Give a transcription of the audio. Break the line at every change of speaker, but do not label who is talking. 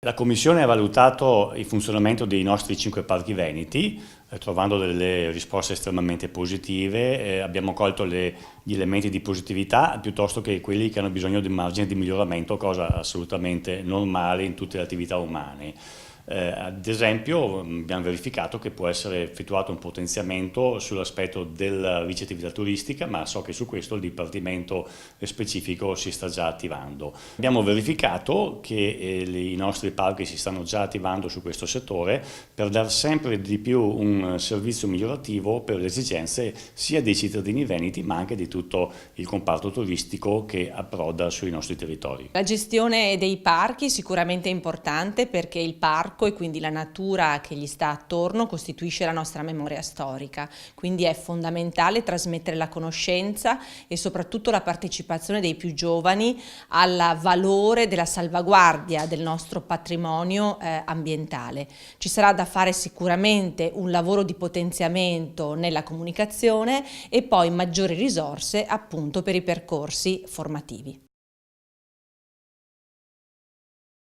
La Commissione ha valutato il funzionamento dei nostri 5 parchi veneti, trovando delle risposte estremamente positive. Abbiamo colto gli elementi di positività piuttosto che quelli che hanno bisogno di margine di miglioramento, cosa assolutamente normale in tutte le attività umane. Ad esempio abbiamo verificato che può essere effettuato un potenziamento sull'aspetto della ricettività turistica, ma so che su questo il Dipartimento specifico si sta già attivando. Abbiamo verificato che i nostri parchi si stanno già attivando su questo settore per dare sempre di più un servizio migliorativo per le esigenze sia dei cittadini veneti ma anche di tutto il comparto turistico che approda sui nostri territori.
La gestione dei parchi sicuramente è importante perché il parco e quindi la natura che gli sta attorno costituisce la nostra memoria storica, quindi è fondamentale trasmettere la conoscenza e soprattutto la partecipazione dei più giovani al valore della salvaguardia del nostro patrimonio ambientale. Ci sarà da fare sicuramente un lavoro di potenziamento nella comunicazione e poi maggiori risorse appunto per i percorsi formativi.